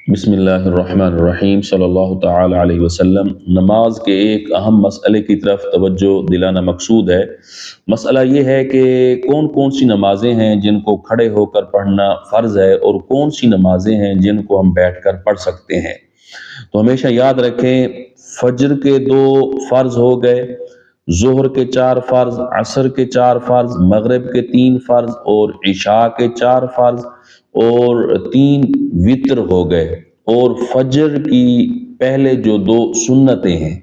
بسم اللہ الرحمن الرحیم صلی اللہ تعالی علیہ وسلم۔ نماز کے ایک اہم مسئلے کی طرف توجہ دلانا مقصود ہے۔ مسئلہ یہ ہے کہ کون کون سی نمازیں ہیں جن کو کھڑے ہو کر پڑھنا فرض ہے اور کون سی نمازیں ہیں جن کو ہم بیٹھ کر پڑھ سکتے ہیں۔ تو ہمیشہ یاد رکھیں، فجر کے 2 فرض ہو گئے، ظہر کے 4 فرض، عصر کے 4 فرض، مغرب کے 3 فرض اور عشاء کے 4 فرض اور 3 وتر ہو گئے، اور فجر کی پہلے جو 2 سنتیں ہیں،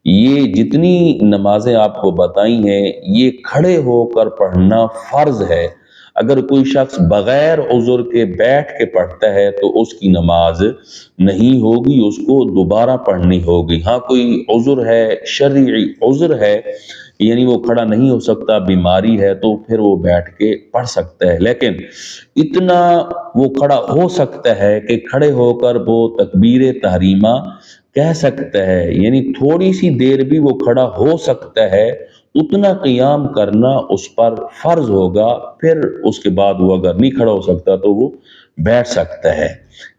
یہ جتنی نمازیں آپ کو بتائی ہیں یہ کھڑے ہو کر پڑھنا فرض ہے۔ اگر کوئی شخص بغیر عذر کے بیٹھ کے پڑھتا ہے تو اس کی نماز نہیں ہوگی، اس کو دوبارہ پڑھنی ہوگی۔ ہاں کوئی عذر ہے، شرعی عذر ہے، یعنی وہ کھڑا نہیں ہو سکتا، بیماری ہے، تو پھر وہ بیٹھ کے پڑھ سکتا ہے، لیکن اتنا وہ کھڑا ہو سکتا ہے کہ کھڑے ہو کر وہ تکبیر تحریمہ کہہ سکتا ہے، یعنی تھوڑی سی دیر بھی وہ کھڑا ہو سکتا ہے، اتنا قیام کرنا اس پر فرض ہوگا۔ پھر اس کے بعد وہ اگر نہیں کھڑا ہو سکتا تو وہ بیٹھ سکتا ہے۔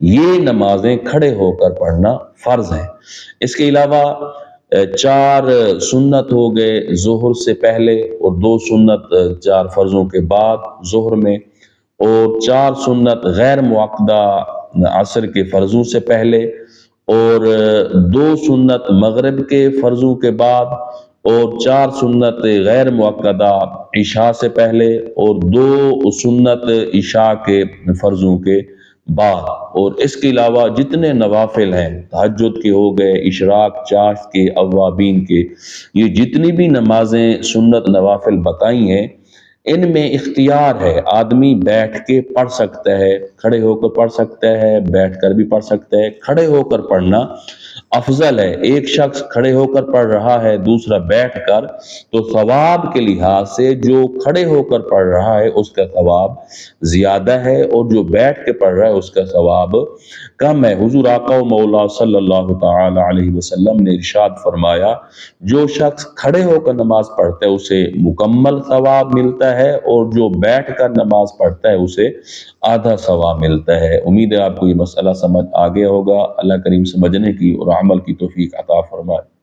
یہ نمازیں کھڑے ہو کر پڑھنا فرض ہیں۔ اس کے علاوہ 4 سنت ہو گئے ظہر سے پہلے، اور 2 سنت 4 فرضوں کے بعد ظہر میں، اور 4 سنت غیر معقدہ عصر کے فرضوں سے پہلے، اور 2 سنت مغرب کے فرضوں کے بعد، اور 4 سنت غیر معقدہ عشاء سے پہلے، اور 2 سنت عشاء کے فرضوں کے بعد۔ اور اس کے علاوہ جتنے نوافل ہیں، تہجد کے ہو گئے، اشراق، چاشت کے، اوابین کے، یہ جتنی بھی نمازیں سنت نوافل بتائی ہیں، ان میں اختیار ہے، آدمی بیٹھ کے پڑھ سکتا ہے، کھڑے ہو کر پڑھ سکتا ہے، بیٹھ کر بھی پڑھ سکتا ہے۔ کھڑے ہو کر پڑھنا افضل ہے۔ ایک شخص کھڑے ہو کر پڑھ رہا ہے، دوسرا بیٹھ کر، تو ثواب کے لحاظ سے جو کھڑے ہو کر پڑھ رہا ہے اس کا ثواب زیادہ ہے، اور جو بیٹھ کے پڑھ رہا ہے اس کا ثواب کم ہے۔ حضور آقا و مولا صلی اللہ تعالی علیہ وسلم نے ارشاد فرمایا، جو شخص کھڑے ہو کر نماز پڑھتا ہے اسے مکمل ثواب ملتا ہے، اور جو بیٹھ کر نماز پڑھتا ہے اسے آدھا ثواب ملتا ہے۔ امید ہے آپ کو یہ مسئلہ سمجھ آ گیا ہوگا۔ اللہ کریم سمجھنے کی اور عمل کی توفیق عطا فرمائے۔